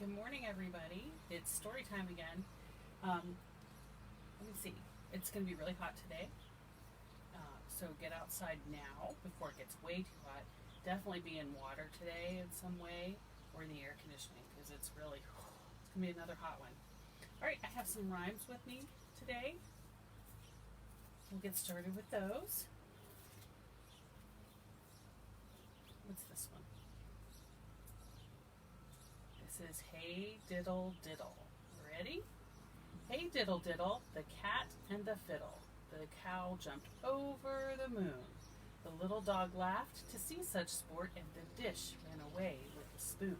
Good morning, everybody. It's story time again. Let me see. It's going to be really hot today. So get outside now before it gets way too hot. Definitely be in water today in some way or in the air conditioning because it's really, it's going to be another hot one. All right, I have some rhymes with me today. We'll get started with those. What's this one? This is Hey Diddle Diddle. Ready? Hey diddle diddle, the cat and the fiddle. The cow jumped over the moon. The little dog laughed to see such sport, and the dish ran away with the spoon.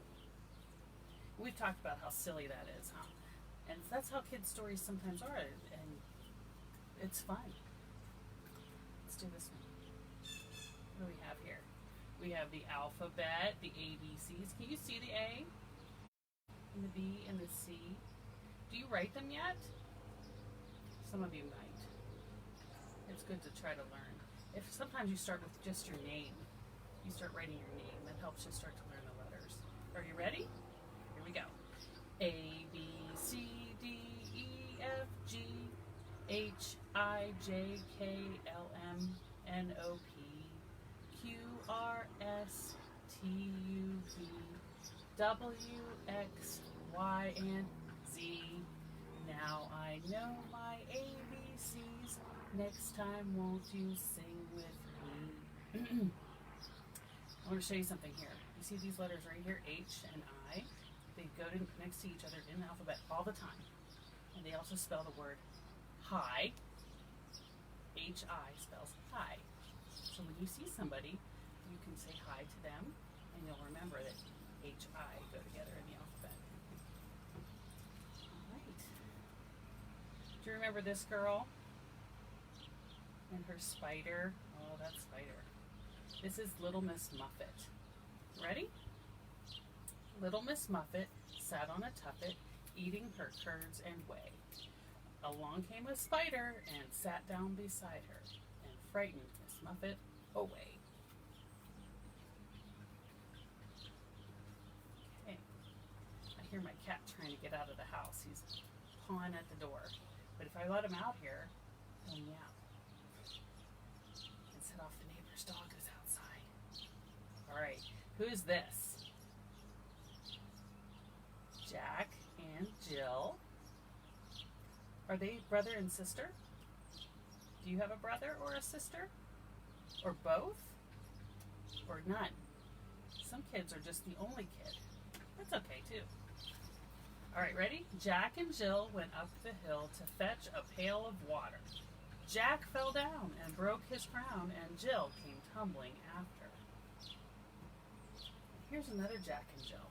We've talked about how silly that is, huh? And that's how kids' stories sometimes are, and it's fun. Let's do this one. What do we have here? We have the alphabet, the ABCs. Can you see the A? And the B and the C? Do you write them yet? Some of you might. It's good to try to learn. If sometimes you start with just your name, you start writing your name, that helps you start to learn the letters. Are you ready? Here we go. A, B, C, D, E, F, G, H, I, J, K, L, M, N, O, P, Q, R, S, T, U, V, W, X, Y, and Z. Now I know my ABCs. Next time, won't you sing with me? I want to show you something here. You see these letters right here, H and I? They go next to each other in the alphabet all the time. And they also spell the word hi. H-I spells hi. So when you see somebody, you can say hi to them, and you'll remember that H-I go together in the alphabet. All right. Do you remember this girl? And her spider. Oh, that spider. This is Little Miss Muffet. Ready? Little Miss Muffet sat on a tuffet, eating her curds and whey. Along came a spider and sat down beside her, and frightened Miss Muffet away. Okay. I hear my cat trying to get out of the house. He's pawing at the door. But if I let him out here, he'll meow. Set off the neighbor's dog who's outside. All right, who's this? Jack and Jill. Are they brother and sister? Do you have a brother or a sister? Or both? Or none? Some kids are just the only kid. That's okay too. All right, ready? Jack and Jill went up the hill to fetch a pail of water. Jack fell down and broke his crown, and Jill came tumbling after. Here's another Jack and Jill.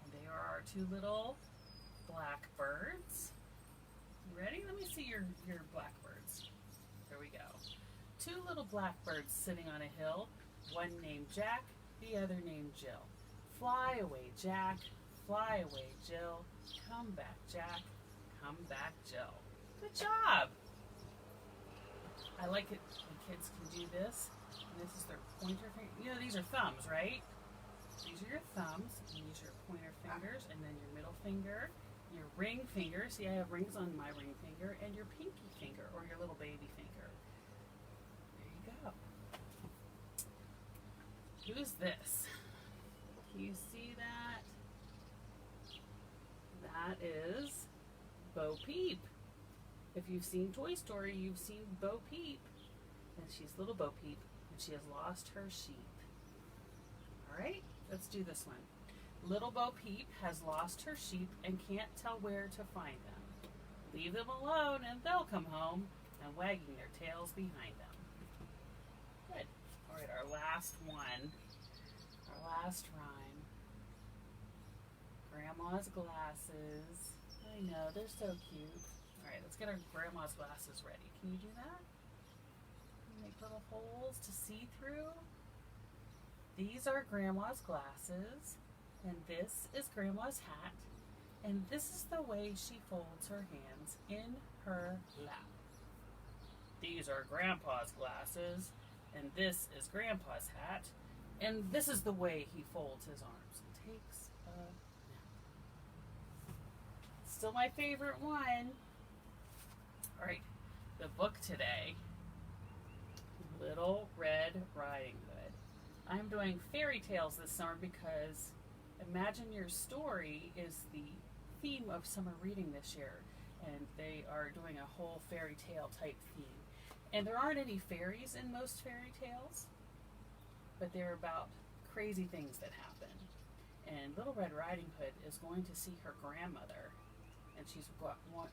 And they are our two little blackbirds. You ready? Let me see your blackbirds. There we go. Two little blackbirds sitting on a hill, one named Jack, the other named Jill. Fly away, Jack. Fly away, Jill. Come back, Jack. Come back, Jill. Good job. I like it when kids can do this. And this is their pointer finger. You know, these are thumbs, right? These are your thumbs, and these are your pointer fingers, and then your middle finger, your ring finger. See, I have rings on my ring finger, and your pinky finger, or your little baby finger. There you go. Who's this? Can you see that? That is Bo Peep. If you've seen Toy Story, you've seen Bo Peep. And she's little Bo Peep, and she has lost her sheep. All right, let's do this one. Little Bo Peep has lost her sheep and can't tell where to find them. Leave them alone and they'll come home, and wagging their tails behind them. Good. All right, our last one. Our last rhyme. Grandma's glasses. I know, they're so cute. All right, let's get our grandma's glasses ready. Can you do that? Make little holes to see through. These are grandma's glasses, and this is grandma's hat, and this is the way she folds her hands in her lap. These are grandpa's glasses, and this is grandpa's hat, And this is the way he folds his arms and takes a nap. Still my favorite one. All right, the book today, Little Red Riding Hood. I'm doing fairy tales this summer because Imagine Your Story is the theme of summer reading this year, and they are doing a whole fairy tale type theme. And there aren't any fairies in most fairy tales, but they're about crazy things that happen. And Little Red Riding Hood is going to see her grandmother, and she's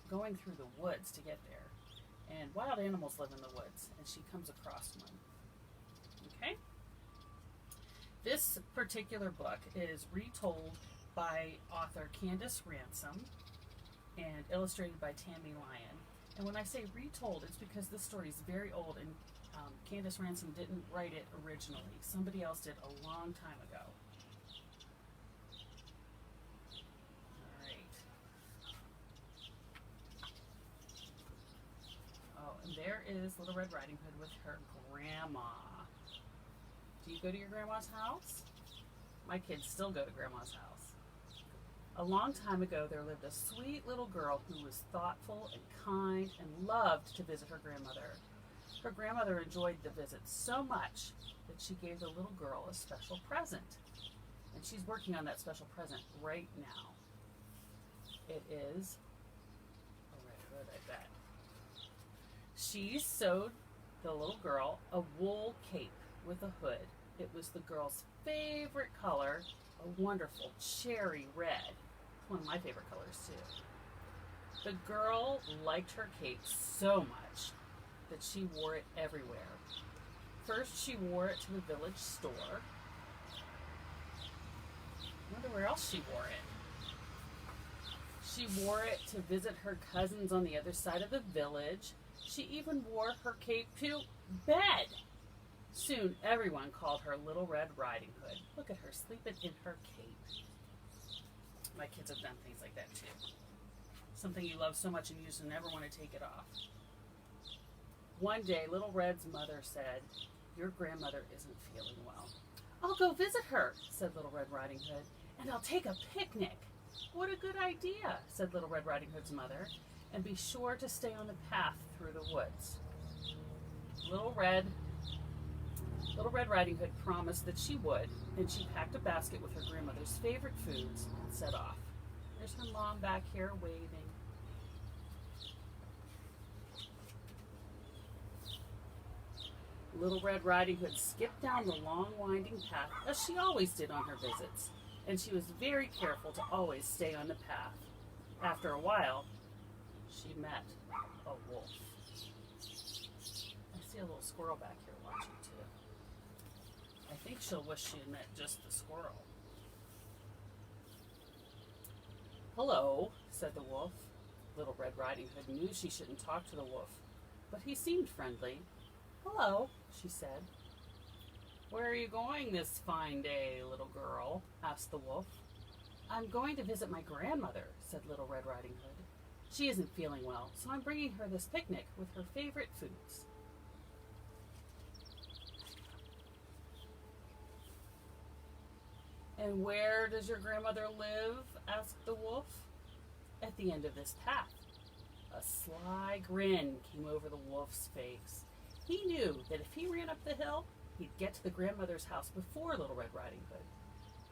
going through the woods to get there. And wild animals live in the woods, and she comes across one. Okay? This particular book is retold by author Candace Ransom and illustrated by Tammy Lyon. And when I say retold, it's because this story is very old, and Candace Ransom didn't write it originally. Somebody else did a long time ago. All right. Oh, and there is Little Red Riding Hood with her grandma. Do you go to your grandma's house? My kids still go to grandma's house. A long time ago, there lived a sweet little girl who was thoughtful and kind and loved to visit her grandmother. Her grandmother enjoyed the visit so much that she gave the little girl a special present. And she's working on that special present right now. It is a red hood, I bet. She sewed the little girl a wool cape with a hood. It was the girl's favorite color, a wonderful cherry red. One of my favorite colors too. The girl liked her cape so much that she wore it everywhere. First, she wore it to the village store. I wonder where else she wore it. She wore it to visit her cousins on the other side of the village. She even wore her cape to bed. Soon, everyone called her Little Red Riding Hood. Look at her sleeping in her cape. My kids have done things like that too. Something you love so much and you just never want to take it off. One day, Little Red's mother said, "Your grandmother isn't feeling well." "I'll go visit her," said Little Red Riding Hood, "and I'll take a picnic." "What a good idea," said Little Red Riding Hood's mother, "and be sure to stay on the path through the woods." Little Red Riding Hood promised that she would, and she packed a basket with her grandmother's favorite foods and set off. There's her mom back here waving. Little Red Riding Hood skipped down the long winding path, as she always did on her visits, and she was very careful to always stay on the path. After a while, she met a wolf. I see a little squirrel back here watching too. I think she'll wish she had met just the squirrel. "Hello," said the wolf. Little Red Riding Hood knew she shouldn't talk to the wolf, but he seemed friendly. "Hello," she said. "Where are you going this fine day, little girl?" asked the wolf. "I'm going to visit my grandmother," said Little Red Riding Hood. "She isn't feeling well, so I'm bringing her this picnic with her favorite foods." "And where does your grandmother live?" asked the wolf. "At the end of this path." A sly grin came over the wolf's face. He knew that if he ran up the hill, he'd get to the grandmother's house before Little Red Riding Hood.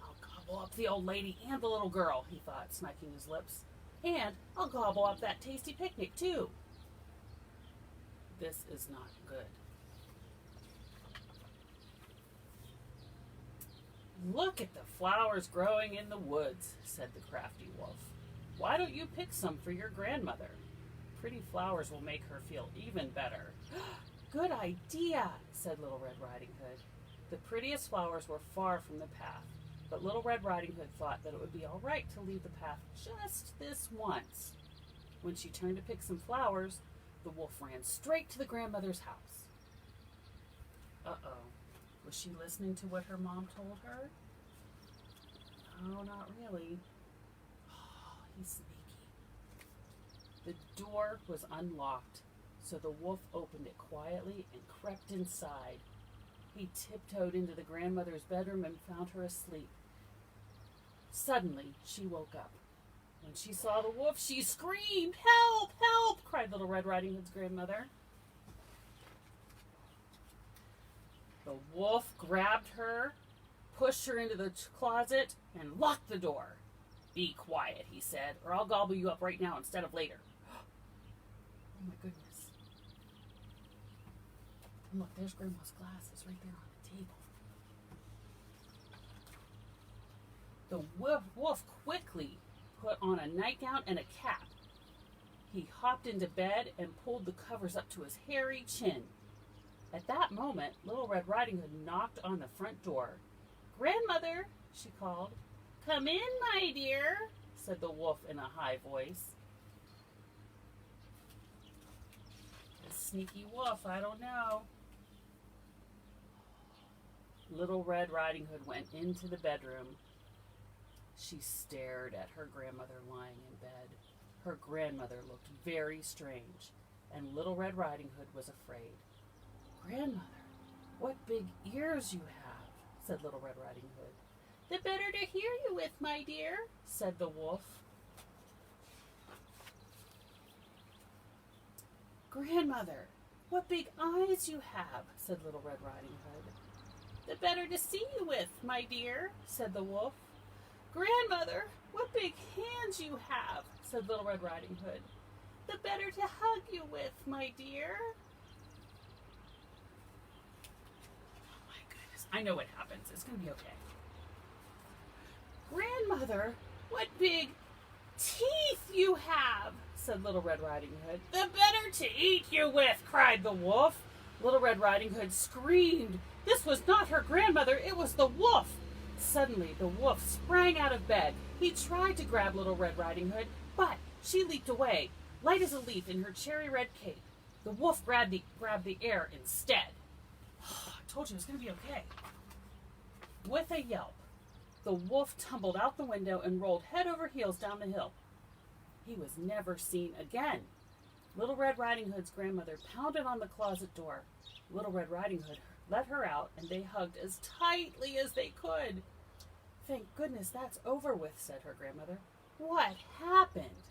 "I'll gobble up the old lady and the little girl," he thought, smacking his lips. "And I'll gobble up that tasty picnic, too." This is not good. "Look at the flowers growing in the woods," said the crafty wolf. "Why don't you pick some for your grandmother? Pretty flowers will make her feel even better." "Good idea," said Little Red Riding Hood. The prettiest flowers were far from the path, but Little Red Riding Hood thought that it would be all right to leave the path just this once. When she turned to pick some flowers, the wolf ran straight to the grandmother's house. Uh-oh. Was she listening to what her mom told her? No, not really. Oh, he's sneaky. The door was unlocked, so the wolf opened it quietly and crept inside. He tiptoed into the grandmother's bedroom and found her asleep. Suddenly, she woke up. When she saw the wolf, she screamed, "Help! Help!" cried Little Red Riding Hood's grandmother. The wolf grabbed her, pushed her into the closet, and locked the door. "Be quiet," he said, "or I'll gobble you up right now instead of later." Oh my goodness. And look, there's Grandma's glasses right there on the table. The wolf quickly put on a nightgown and a cap. He hopped into bed and pulled the covers up to his hairy chin. At that moment, Little Red Riding Hood knocked on the front door. "Grandmother," she called. "Come in, my dear," said the wolf in a high voice. The sneaky wolf, I don't know. Little Red Riding Hood went into the bedroom. She stared at her grandmother lying in bed. Her grandmother looked very strange, and Little Red Riding Hood was afraid. "Grandmother, what big ears you have," said Little Red Riding Hood. "The better to hear you with, my dear," said the wolf. "Grandmother, what big eyes you have," said Little Red Riding Hood. "The better to see you with, my dear," said the wolf. "Grandmother, what big hands you have," said Little Red Riding Hood. "The better to hug you with, my dear." Oh my goodness, I know what happens. It's going to be okay. "Grandmother, what big teeth you have," said Little Red Riding Hood. "The better to eat you with," cried the wolf. Little Red Riding Hood screamed. This was not her grandmother, it was the wolf. Suddenly, the wolf sprang out of bed. He tried to grab Little Red Riding Hood, but she leaped away, light as a leaf in her cherry red cape. The wolf grabbed the air instead. I told you it was going to be okay. With a yelp, the wolf tumbled out the window and rolled head over heels down the hill. He was never seen again. Little Red Riding Hood's grandmother pounded on the closet door. Little Red Riding Hood let her out, and they hugged as tightly as they could. "Thank goodness that's over with," said her grandmother. "What happened?"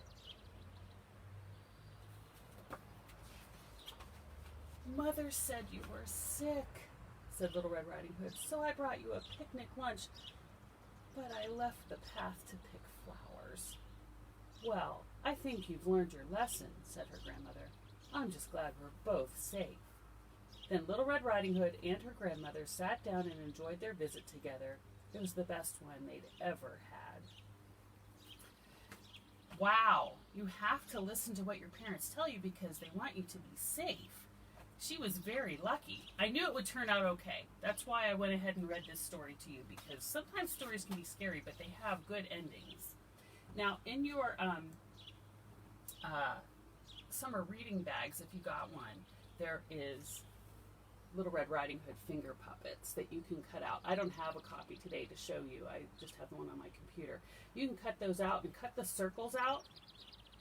"Mother said you were sick," said Little Red Riding Hood, "so I brought you a picnic lunch, but I left the path to pick flowers." "Well, I think you've learned your lesson," said her grandmother. "I'm just glad we're both safe." Then Little Red Riding Hood and her grandmother sat down and enjoyed their visit together. It was the best one they'd ever had. Wow, you have to listen to what your parents tell you because they want you to be safe. She was very lucky. I knew it would turn out okay. That's why I went ahead and read this story to you, because sometimes stories can be scary, but they have good endings. Now, in your summer reading bags, if you got one, there is Little Red Riding Hood finger puppets that you can cut out. I don't have a copy today to show you. I just have the one on my computer. You can cut those out and cut the circles out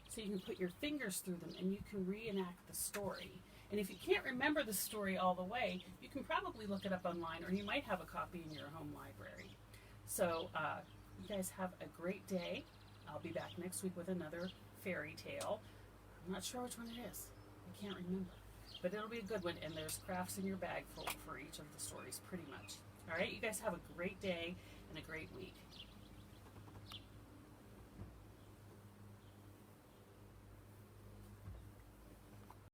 so you can put your fingers through them and you can reenact the story. And if you can't remember the story all the way, you can probably look it up online, or you might have a copy in your home library. So you guys have a great day. I'll be back next week with another fairy tale. I'm not sure which one it is. I can't remember. But it'll be a good one, and there's crafts in your bag for each of the stories, pretty much. All right, you guys have a great day and a great week.